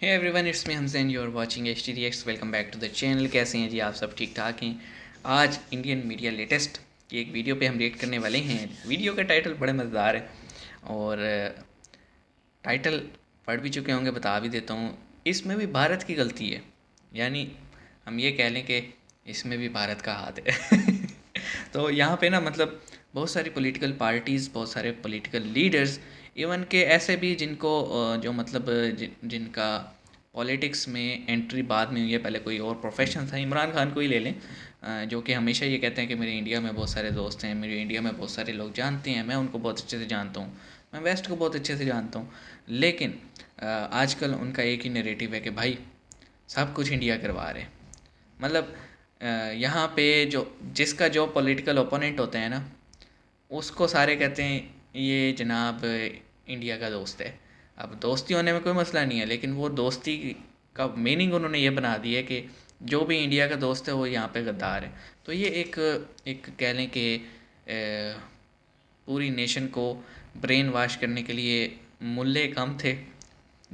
Hey everyone, it's me Hamzain, you are watching H T reacts. Welcome back to the channel. कैसे हैं जी आप सब? ठीक ठाक हैं। आज इंडियन मीडिया लेटेस्ट की एक वीडियो पे हम रिएक्ट करने वाले हैं। वीडियो का टाइटल बड़े मज़ेदार है और टाइटल पढ़ भी चुके होंगे, बता भी देता हूँ। इसमें भी भारत की गलती है, यानी हम ये कह लें कि इसमें भी भारत का हाथ है। तो यहाँ पे ना मतलब बहुत सारी पॉलिटिकल पार्टीज़, बहुत सारे पॉलिटिकल लीडर्स, इवन के ऐसे भी जिनको जो मतलब जिनका पॉलिटिक्स में एंट्री बाद में हुई है, पहले कोई और प्रोफेशन था। इमरान खान को ही ले लें, जो कि हमेशा ये कहते हैं कि मेरे इंडिया में बहुत सारे दोस्त हैं, मेरे इंडिया में बहुत सारे लोग जानते हैं, मैं उनको बहुत अच्छे से जानता हूँ, मैं वेस्ट को बहुत अच्छे से जानता हूँ। लेकिन आजकल उनका एक ही नैरेटिव है कि भाई सब कुछ इंडिया करवा रहे हैं। मतलब यहाँ पे जो जिसका जो पॉलिटिकल ओपोनेंट होते हैं ना, उसको सारे कहते हैं ये जनाब इंडिया का दोस्त है। अब दोस्ती होने में कोई मसला नहीं है, लेकिन वो दोस्ती का मीनिंग उन्होंने ये बना दिया है कि जो भी इंडिया का दोस्त है वो यहाँ पे गद्दार है। तो ये एक एक कह लें कि पूरी नेशन को ब्रेन वॉश करने के लिए मुल्ले कम थे,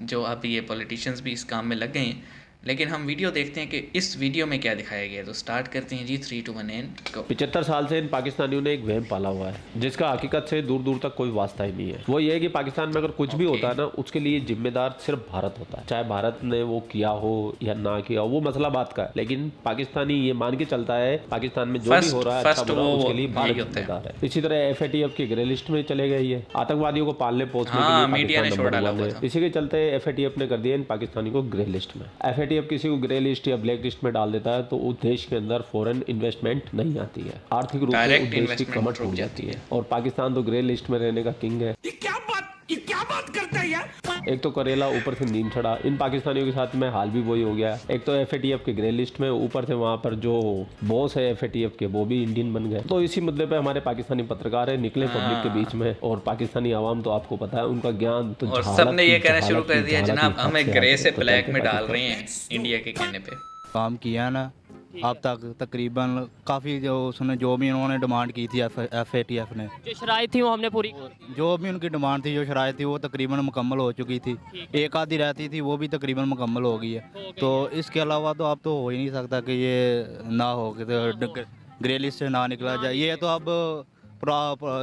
जो अब ये पॉलिटिशियंस भी इस काम में लग गए हैं। लेकिन हम वीडियो देखते हैं कि इस वीडियो में क्या दिखाया गया है। तो स्टार्ट करते हैं जी, 3 2 1 एंड गो। 75 साल से इन पाकिस्तानियों ने एक वहम पाला हुआ है जिसका हकीकत से दूर दूर तक कोई वास्ता ही नहीं है। वो ये है कि पाकिस्तान में अगर कुछ भी होता है ना, उसके लिए जिम्मेदार सिर्फ भारत होता है, चाहे भारत ने वो किया हो या ना किया हो, वो मसला बात का है। लेकिन पाकिस्तानी ये मान के चलता है पाकिस्तान में जो भी हो रहा है अच्छा बुरा, उसके लिए भारत जिम्मेदार है। इसी तरह FATF की ग्रे लिस्ट में चले गई है, आतंकवादियों को पालने पोसने के लिए मीडिया ने पाकिस्तान छोड़ डाला नंबर 1 हुआ है। था। इसी के चलते FATF ने कर दिया इन पाकिस्तानी को ग्रे लिस्ट में। FATF किसी को ग्रे लिस्ट या ब्लैक लिस्ट में डाल देता है तो उस देश के अंदर फॉरेन इन्वेस्टमेंट नहीं आती है, आर्थिक रूप से उस डायरेक्ट देश की इन्वेस्टमेंट कमर रुक टूट जाती जाती है। है। और पाकिस्तान तो ग्रे लिस्ट में रहने का किंग है। ये क्या बात करता है यार। एक तो करेला, ऊपर से नींद चढ़ा। इन पाकिस्तानियों के साथ में हाल भी वही हो गया। एक तो FATF के ग्रे लिस्ट में, ऊपर से वहाँ पर जो बॉस है FATF के वो भी इंडियन बन गए। तो इसी मुद्दे पे हमारे पाकिस्तानी पत्रकार है निकले पब्लिक के बीच में, और पाकिस्तानी आवाम तो आपको पता है उनका ज्ञान तो और सबने ये कहना शुरू कर दिया जनाब हमें ग्रे से ब्लैक में डाल रहे हैं इंडिया के कहने पे। काम किया ना अब तक तकरीबन काफ़ी जो उसने जो भी उन्होंने डिमांड की थी FATF ने, जो शराइ थी वो हमने पूरी की। जो भी उनकी डिमांड थी, जो शराइ थी, वो तकरीबन मुकम्मल हो चुकी थी। एक आधी रहती थी, वो भी तकरीबन मुकम्मल हो गई है। तो इसके अलावा तो अब तो हो ही नहीं सकता कि ये ना हो कि तो ग्रे लिस्ट से ना निकला जाए। ये तो अब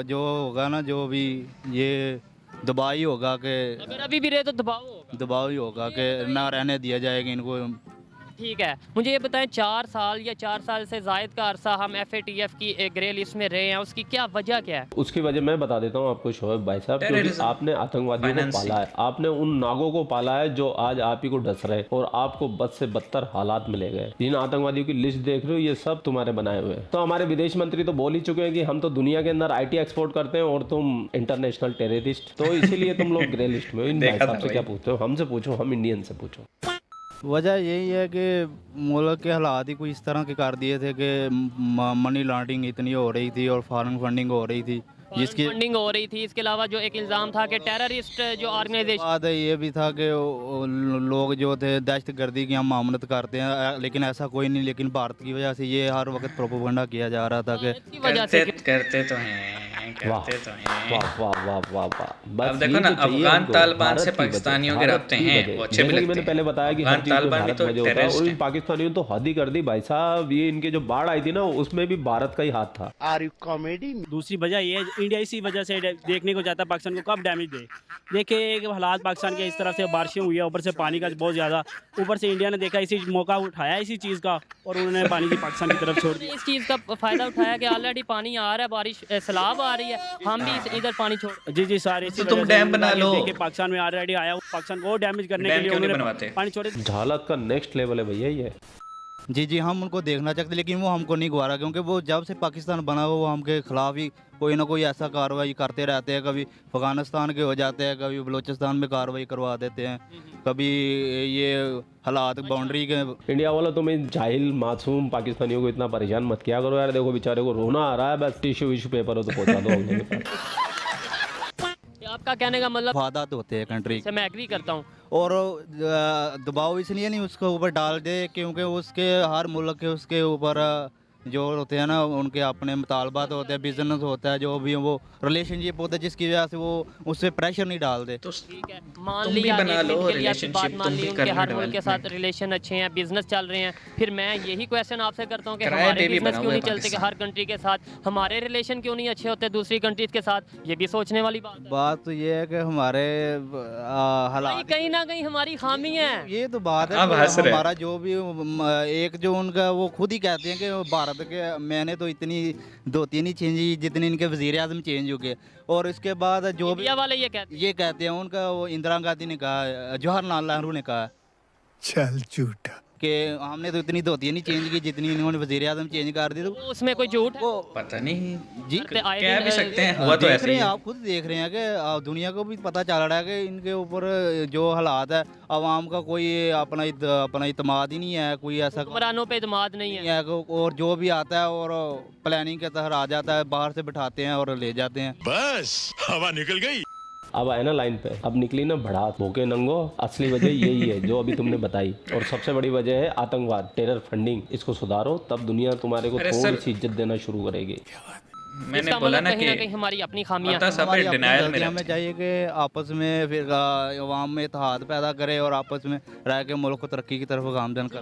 जो होगा ना, जो भी ये दबाव ही होगा कि अगर अभी भी रहे तो दबाव होगा। दबाव ही होगा कि ना रहने दिया जाएगा इनको। ठीक है, मुझे ये बताएं 4 साल या 4 साल से ज़ायद का अरसा हम FATF की एक ग्रे लिस्ट में रहे हैं, उसकी क्या वजह क्या है? उसकी वजह मैं बता देता हूँ आपको शोएब भाई साहब, क्योंकि Terrorism, आपने आतंकवादियों को financing। पाला है, आपने उन नागों को पाला है जो आज आप ही को डस रहे हैं और आपको बद से बदतर हालात में ले गए। जिन आतंकवादियों की लिस्ट देख रहे हो, ये सब तुम्हारे बनाए हुए हैं। तो हमारे विदेश मंत्री तो बोल ही चुके हैं कि हम तो दुनिया के अंदर IT एक्सपोर्ट करते हैं और तुम इंटरनेशनल टेररिस्ट। तो इसीलिए तुम लोग ग्रे लिस्ट में हो। इन भाई साहब से क्या पूछते हो? हमसे पूछो, हम इंडियन से पूछो। वजह यही है कि मुल्क के हालात ही कुछ इस तरह के कर दिए थे कि मनी लॉन्ड्रिंग इतनी हो रही थी और फॉरेन फंडिंग हो रही थी, जिसकी फंडिंग हो रही थी। इसके अलावा जो एक इल्ज़ाम था कि टेररिस्ट जो ऑर्गेनाइजेशन, बात ये भी था कि लोग जो थे दहशत गर्दी की हम मामलत करते हैं, लेकिन ऐसा कोई नहीं। लेकिन भारत की वजह से ये हर वक्त प्रोपोगंडा किया जा रहा था कि इसकी वजह से करते तो हैं, वाह करते तो हैं। वाह वाह वाह वाह वाह। बस अब देखो यही ना, तो चाहिए अफगान हमको, तालिबान भारत से की पाकिस्तानियों वजह, के भारत रब्ते की हैं, वजह। वो अच्छे भी जैसे कि लगते मैंने हैं। पहले बताया कि हर अफगान चीज में तालिबान भी भारत तो वजह होता है, टेररिस्ट और इन हैं। पाकिस्तानियों तो हद ही कर दी भाई साहब। ये इनके जो बाढ़ आई थी ना, उसमें भी भारत का ही हाथ था। दूसरी वजह ये है इंडिया इसी वजह से देखने को चाहता है पाकिस्तान को कब डैमेज दे। देखिए एक हालात पाकिस्तान के इस तरह से बारिशें हुई है, ऊपर से पानी का बहुत ज़्यादा, ऊपर से इंडिया ने देखा इसी मौका उठाया इसी चीज़ का और उन्होंने पानी की पाकिस्तान की तरफ छोड़ दिया। इस चीज़ का फ़ायदा उठाया कि ऑलरेडी पानी आ रहा है, बारिश सैलाब आ रही है, हम भी इधर पानी छोड़। जी जी सारे इसी तो तुम वजह से डैम बना लो। देखिए पाकिस्तान में ऑलरेडी आया, पाकिस्तान को डैमेज करने के डैम लिए क्यों नहीं उन्होंने बनवाते? पानी छोड़े। झालक का नेक्स्ट लेवल है भैया ये। जी जी हम उनको देखना चाहते, लेकिन वो हमको नहीं गवारा, क्योंकि वो जब से पाकिस्तान बना हुआ वो हमके खिलाफ ही कोई ना कोई ऐसा कार्रवाई करते रहते हैं। कभी अफगानिस्तान के हो जाते हैं, कभी बलूचिस्तान में कार्रवाई करवा देते हैं, कभी ये हालात बाउंड्री के। इंडिया वाला तुम इन जाहिल मासूम पाकिस्तानियों को इतना परेशान मत किया करो यार। देखो बेचारे को रोना आ रहा है, बस टिश्यू विश्यू पेपर हो तो पहुंचा दो अगले के पास। आपका कहने का मतलब फादात होते हैं कंट्री से मैं एग्री करता हूँ। और दबाव इसलिए नहीं उसके ऊपर डाल दे क्योंकि उसके हर मुल्क के उसके ऊपर जो होते हैं ना उनके अपने मुतालबात होते हैं, बिजनेस होता है, जो भी वो रिलेशनशिप होता है जिसकी वजह से वो उससे प्रेशर नहीं डालते। तो ठीक है, मान तुम भी लिया बना एक लो मिनट के लिए आपकी बात रिलेशनशिप, मान तुम ली, भी उनके कर लो हर मुल्क के साथ डेवलपमेंट। रिलेशन अच्छे हैं, बिजनेस चल रहे हैं, फिर मैं यही क्वेश्चन आपसे करता हूँ कि किराए हमारे पे भी बिजनेस बना क्यों हुआ है नहीं चलते कि पाकिस्तान। हर कंट्री के साथ हमारे रिलेशन क्यों नहीं अच्छे होते दूसरी कंट्रीज के साथ? ये भी सोचने वाली बात है बात तो ये है कि हमारे भाई, हालात, कहीं ना कहीं हमारी खामी है। ये तो बात है अब कि हंस रहे। हमारा जो भी एक जो उनका वो खुद ही कहते हैं कि भारत के मैंने तो इतनी 2-3 ही चेंज की जितने इनके वजीर आजम चेंज हो गए, और इसके बाद जो भी इंडिया वाले ये कहते ये कहते हैं उनका वो इंदिरा गांधी ने कहा, जवाहरलाल नेहरू ने कहा चल झूठा। कि हमने तो इतनी 2-3 ही चेंज की जितनी इन्होंने वजीर आजम चेंज कर दी। तो हैं, उसमें कोई झूठ है? वो पता नहीं जी करते आए कह दिन, भी सकते हैं, हुआ तो देख ऐसे रहे ही हैं, है। आप खुद देख रहे हैं कि दुनिया को भी पता चल रहा है कि इनके ऊपर जो हालात है, आवाम का कोई अपना इतमाद ही नहीं है, कोई ऐसा हुक्मरानों पे इत्मीनाद नहीं नहीं है। है और जो भी आता है और प्लानिंग के तहत आ जाता है, बाहर से बिठाते हैं और ले जाते हैं। बस हवा निकल गई। अब आए ना लाइन पे, अब निकली ना भड़ास, भूखे नंगो। असली वजह यही है जो अभी तुमने बताई, और सबसे बड़ी वजह है आतंकवाद, टेरर फंडिंग। इसको सुधारो तब दुनिया तुम्हारे को अरे थोड़ी सर, सी इज्जत देना शुरू करेगी। मैंने इसका बोला मतलब ना कहीं ना कि कहीं हमारी अपनी खामियां पता सब हमारी अपनी डिनायल में गलतियां, हमें रहते हैं। चाहिए कि आपस में फिर आवाम में इत्तेहाद पैदा करे और आपस में रह के मुल्क को तरक्की की तरफ गामजन कर।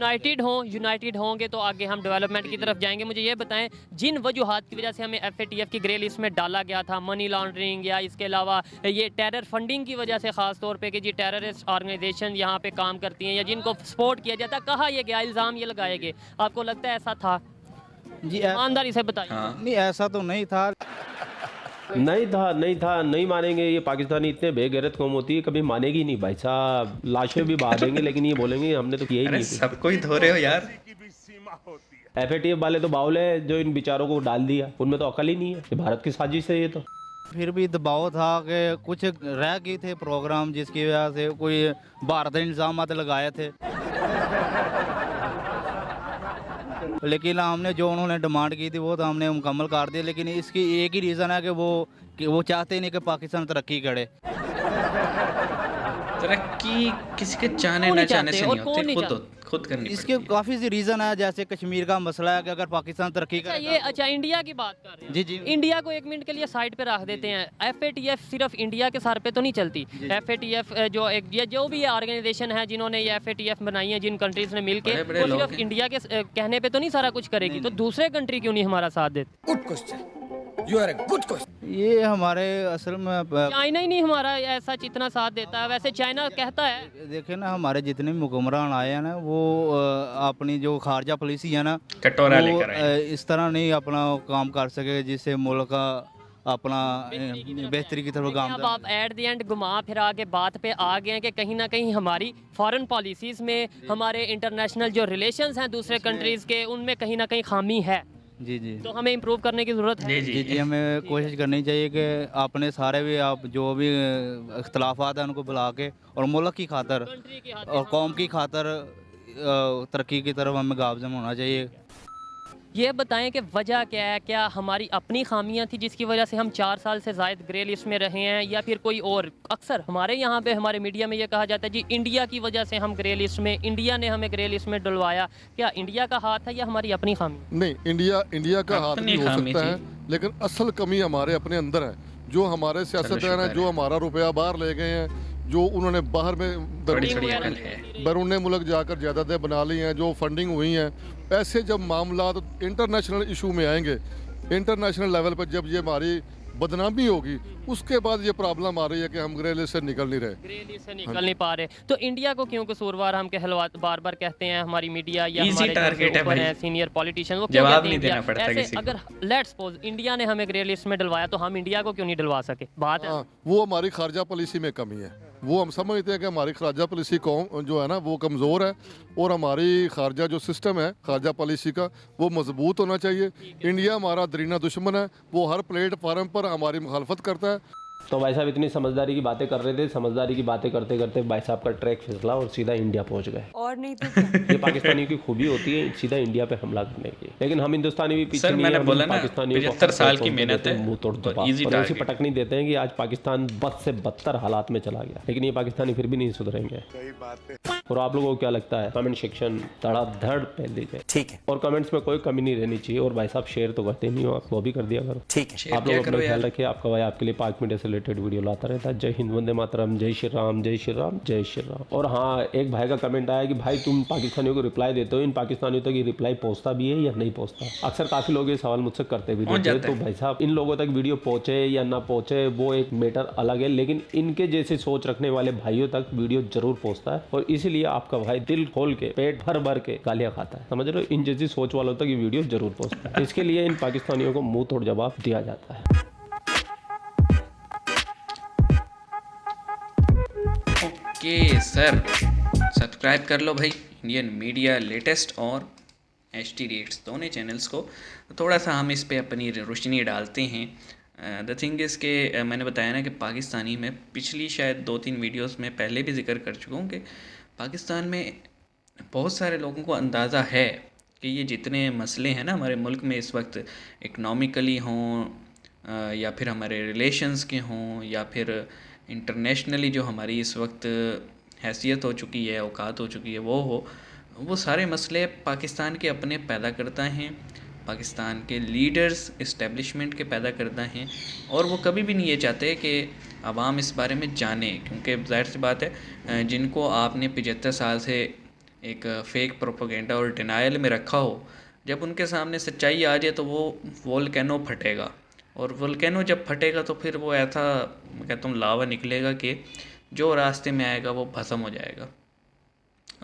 यूनाइटेड होंगे तो आगे हम डेवलपमेंट की तरफ जाएंगे। मुझे ये बताएं, जिन वजूहात की वजह से हमें FATF की ग्रे लिस्ट में डाला गया था, मनी लॉन्ड्रिंग या इसके अलावा ये टेरर फंडिंग की वजह से, ख़ास तौर पे कि जी टेररिस्ट ऑर्गेनाइजेशन यहाँ पे काम करती हैं या जिनको सपोर्ट किया जाता है, कहा यह गया, इल्ज़ाम ये लगाए गए, आपको लगता है ऐसा था? जी ईमानदारी से बताइए। हाँ, नहीं, ऐसा तो नहीं था। नहीं मानेंगे। ये पाकिस्तानी इतने बेगैरत कौम होती है, कभी मानेगी नहीं भाई साहब। लाशें भी बहा देंगे लेकिन ये बोलेंगे हमने तो किया ही अरे नहीं। सबको ही धो रहे हो यार। FATF वाले तो बाउल है जो इन बेचारों को डाल दिया, उनमें तो अकल ही नहीं है। ये भारत की साजिश है ये तो। फिर भी दबाव था कि कुछ रह गए थे प्रोग्राम जिसकी वजह से कोई भारत ने इल्ज़ाम लगाए थे, लेकिन हमने जो उन्होंने डिमांड की थी वो तो हमने मुकम्मल कर दिया। लेकिन इसकी एक ही रीज़न है कि वो चाहते नहीं कि पाकिस्तान तरक्की करे। तरक्की किसी के चाहने कौन ना नहीं चाहने से चाहते नहीं और कौन होती, नहीं खुद करनी इसके पड़ती है। काफ़ी सी रीज़न है, जैसे कश्मीर का मसला है कि अगर पाकिस्तान तरक्की अच्छा, करे। ये अच्छा इंडिया की बात कर रहे हैं। जी जी। इंडिया को एक मिनट के लिए साइड पे रख देते हैं। FATF सिर्फ इंडिया के सर पे तो नहीं चलती। FATF जो एक ये जो भी ऑर्गेनाइजेशन है जिन्होंने ये FATF बनाई है, जिन कंट्रीज ने मिलके, बड़े-बड़े वो लोग सिर्फ हैं। इंडिया के कहने पे तो नहीं सारा कुछ करेगी। तो दूसरे कंट्री क्यों नहीं हमारा साथ देते? Good question, you are a good question. ये हमारे असल में चाइना ही नहीं हमारा ऐसा इतना साथ देता है। वैसे चाइना कहता है, देखिए ना, हमारे जितने भी हुक्मरान आए हैं ना, वो अपनी जो खारजा पॉलिसी है ना, कटोरा वो लेकर आए। इस तरह नहीं अपना काम कर सके जिससे मुल्क का अपना बेहतरी की तरफ लेकिन अब गामजन। आप एट द एंड घुमा फिरा के बात पे आ गए हैं कि कहीं ना कहीं हमारी फॉरेन पॉलिसीज़ में, हमारे इंटरनेशनल जो रिलेशंस हैं दूसरे कंट्रीज़ के, उनमें कहीं ना कहीं खामी है। जी जी तो हमें इम्प्रूव करने की ज़रूरत है। जी जी जी, हमें कोशिश करनी चाहिए कि अपने सारे भी आप जो भी इख्तलाफात हैं उनको बुला के और मुल्क की खातर कंट्री की हाथ और कौम की खातर तरक्की की तरफ हमें गामजन होना चाहिए। ये बताएं कि वजह क्या है? क्या हमारी अपनी खामियां थी जिसकी वजह से हम 4 साल से ज़ायद ग्रे लिस्ट में रहे हैं, या फिर कोई और? अक्सर हमारे यहाँ पे हमारे मीडिया में ये कहा जाता है जी इंडिया की वजह से हम ग्रे लिस्ट में, इंडिया ने हमें ग्रे लिस्ट में डलवाया। क्या इंडिया का हाथ है या हमारी अपनी खामी? नहीं, इंडिया का हाथ अपनी भी हो खामी सकता थी। है, लेकिन असल कमी हमारे अपने अंदर है। जो हमारे सियासतदान शुक्र हैं, है। जो हमारा रुपया बाहर ले गए हैं, जो उन्होंने बाहर में थोड़ी थोड़ी अकल है। बैरून मुल्क जाकर जायदादें बना ली हैं, जो फंडिंग हुई हैं, ऐसे जब मामला तो इंटरनेशनल इशू में आएंगे, इंटरनेशनल लेवल पर जब ये हमारी बदनामी होगी, उसके बाद ये प्रॉब्लम आ रही है कि हम ग्रे लिस्ट से निकल नहीं रहे। ग्रे लिस्ट से निकल नहीं पा रहे। तो इंडिया को क्यों कसूरवार हम बार बार कहते हैं हमारी मीडिया या Easy हमारे जो target है ऊपर भाई। हैं सीनियर पॉलिटिशियन, वो क्यों जवाब कहते हैं नहीं देना इंडिया? पड़ता ऐसे किसी को। अगर लेट्स सपोज इंडिया ने हमें ग्रे लिस्ट में डलवाया तो हम इंडिया को क्यों नहीं डलवा सके? बात है। हाँ, वो हमारी खारजा पॉलिसी में कमी है। वो हम समझते हैं कि हमारी खारजा पॉलिसी कौम जो है ना वो कमज़ोर है, और हमारी खारजा जो सिस्टम है खारजा पॉलिसी का वो मजबूत होना चाहिए। इंडिया हमारा दरीना दुश्मन है, वो हर प्लेटफार्म पर हमारी मुखालफत करता है। तो भाई साहब इतनी समझदारी की बातें कर रहे थे, समझदारी की बातें करते करते भाई साहब का ट्रैक फिसला और सीधा इंडिया पहुंच गए। और नहीं तो क्या। ये पाकिस्तानी की खूबी होती है सीधा इंडिया पे हमला करने की। लेकिन हम हिंदुस्तानी भी पीछे सर, नहीं मैंने है, बोला हम ना, पाकिस्तानियों को 75 साल की मेहनत है मुंह तोड़ और जवाब easy और ऐसी target। पटकनी देते हैं कि आज पाकिस्तान बद से बदतर हालात में चला गया। लेकिन ये पाकिस्तानी फिर भी नहीं सुधरेंगे। और आप लोगों को क्या लगता है? कमेंट सेक्शन धड़ाधड़ पहन दीजिए, ठीक है। और कमेंट्स में कोई कमी नहीं रहनी चाहिए। और भाई साहब शेयर तो करते नहीं हो आप, वो भी कर दिया करो, ठीक है। आप लोग अपना ख्याल रखिए। आपका भाई आपके लिए पाक मीडिया से रिलेटेड वीडियो लाता रहता है। जय हिंद, वंदे मातरम, जय श्री राम, जय श्री राम, जय श्री राम। और हाँ, एक भाई का कमेंट आया कि भाई तुम पाकिस्तानियों को रिप्लाई देते हो, इन पाकिस्तानियों तक ये रिप्लाई पहुंचता भी है या नहीं पहुंचता? अक्सर काफी लोग ये सवाल मुझसे करते भी रहते हैं। तो भाई साहब इन लोगों तक वीडियो पहुंचे या ना पहुंचे वो एक मैटर अलग है, लेकिन इनके जैसे सोच रखने वाले भाइयों तक वीडियो जरूर पहुंचता है। और इसीलिए आपका भाई दिल खोल के पेट भर भर के गालियां खाता है, समझ रहे हो? इन जैसी सोच वालों तक ये वीडियो जरूर पहुंचता है। इसके लिए इन पाकिस्तानियों को मुंह तोड़ जवाब दिया जाता है। ओके सर, सब्सक्राइब कर लो भाई इंडियन मीडिया लेटेस्ट और HD रिएक्ट्स दोनों चैनल्स को। थोड़ा सा हम इस पे अपनी रोशनी डालते हैं। द थिंग इज़ के मैंने बताया ना कि पाकिस्तानी में पिछली शायद 2-3 वीडियोस में पहले भी जिक्र कर चुका हूँ कि पाकिस्तान में बहुत सारे लोगों को अंदाज़ा है कि ये जितने मसले हैं ना हमारे मुल्क में इस वक्त, इकनॉमिकली हों या फिर हमारे रिलेशंस के हों या फिर इंटरनेशनली जो हमारी इस वक्त हैसियत हो चुकी है, औकात हो चुकी है, वो सारे मसले पाकिस्तान के अपने पैदा करता हैं, पाकिस्तान के लीडर्स इस्टेब्लिशमेंट के पैदा करता हैं। और वो कभी भी नहीं ये चाहते कि आवाम इस बारे में जाने, क्योंकि ज़ाहिर सी बात है जिनको आपने 75 साल से एक फ़ेक प्रोपेगेंडा और डिनायल में रखा हो, जब उनके सामने सच्चाई आ जाए तो वो वोल्केनो फटेगा। और वोल्केनो जब फटेगा तो फिर वो ऐसा, मैं कहता हूँ, लावा निकलेगा कि जो रास्ते में आएगा वो भस्म हो जाएगा।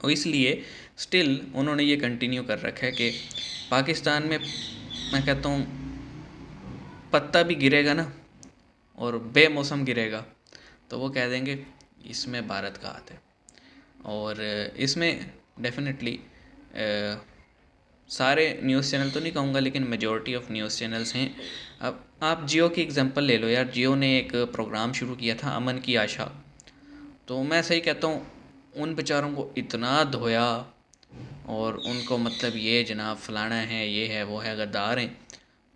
और इसलिए स्टिल उन्होंने ये कंटिन्यू कर रखा है कि पाकिस्तान में, मैं कहता हूँ, पत्ता भी गिरेगा ना और बेमौसम गिरेगा तो वो कह देंगे इसमें भारत का हाथ है। और इसमें डेफिनेटली सारे न्यूज़ चैनल तो नहीं कहूँगा, लेकिन मेजॉरिटी ऑफ न्यूज़ चैनल्स हैं। अब आप जियो की एग्जांपल ले लो यार। जियो ने एक प्रोग्राम शुरू किया था, अमन की आशा। तो मैं सही कहता हूँ, उन बेचारों को इतना धोया और उनको मतलब ये जनाब फलाना है, ये है, वो है, गद्दार हैं,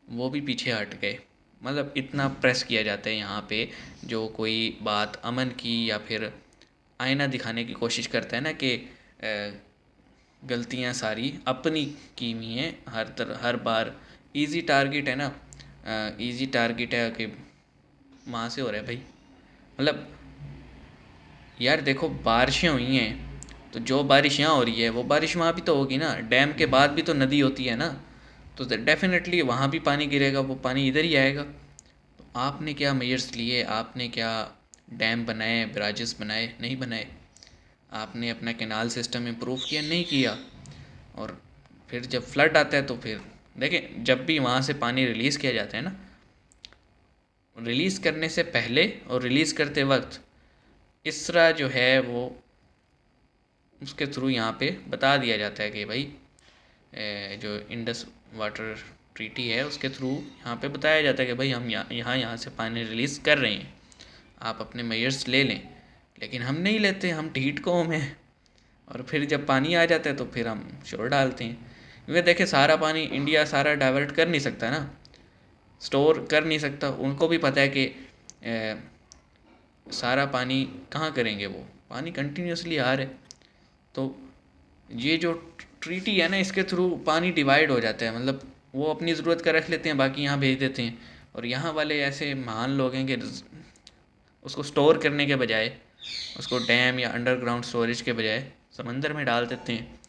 वो भी पीछे हट गए। मतलब इतना प्रेस किया जाता है यहाँ पे, जो कोई बात अमन की या फिर आईना दिखाने की कोशिश करता है ना कि गलतियाँ सारी अपनी की हुई हैं। हर बार इजी टारगेट है ना, इजी टारगेट है कि वहाँ से हो रहा है भाई। मतलब यार देखो, बारिशें हुई हैं तो जो बारिश यहाँ हो रही है वो बारिश वहाँ भी तो होगी ना। डैम के बाद भी तो नदी होती है ना, तो डेफिनेटली वहाँ भी पानी गिरेगा, वो पानी इधर ही आएगा। तो आपने क्या मेजर्स लिए? आपने क्या डैम बनाए, ब्राजेस बनाए? नहीं बनाए। आपने अपना कैनाल सिस्टम इम्प्रूव किया? नहीं किया। और फिर जब फ्लड आता है तो फिर देखें, जब भी वहाँ से पानी रिलीज़ किया जाता है ना, रिलीज़ करने से पहले और रिलीज़ करते वक्त इसरा जो है वो उसके थ्रू यहाँ पे बता दिया जाता है कि भाई जो इंडस वाटर ट्रीटी है उसके थ्रू यहाँ पे बताया जाता है कि भाई हम यहाँ से पानी रिलीज़ कर रहे हैं, आप अपने मेजर्स ले लें। लेकिन हम नहीं लेते, हम ढीठ कौम हैं। और फिर जब पानी आ जाता है तो फिर हम शोर डालते हैं। क्योंकि देखें, सारा पानी इंडिया सारा डाइवर्ट कर नहीं सकता ना, स्टोर कर नहीं सकता। उनको भी पता है कि सारा पानी कहाँ करेंगे, वो पानी कंटिन्यूसली आ रहा है। तो ये जो ट्रीटी है ना, इसके थ्रू पानी डिवाइड हो जाता है। मतलब वो अपनी ज़रूरत का रख लेते हैं, बाकी यहाँ भेज देते हैं। और यहाँ वाले ऐसे महान लोग हैं कि उसको स्टोर करने के बजाय, उसको डैम या अंडरग्राउंड स्टोरेज के बजाय समंदर में डाल देते हैं।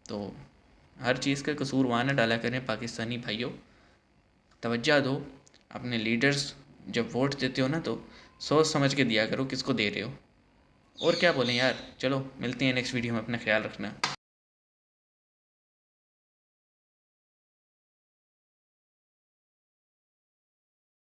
तो हर चीज़ का कसूर वहाँ ना डाला करें पाकिस्तानी भाइयों। तवज्जो दो अपने लीडर्स, जब वोट देते हो ना तो सोच समझ के दिया करो किसको दे रहे हो। और क्या बोलें यार, चलो मिलते हैं नेक्स्ट वीडियो में, अपना ख्याल रखना।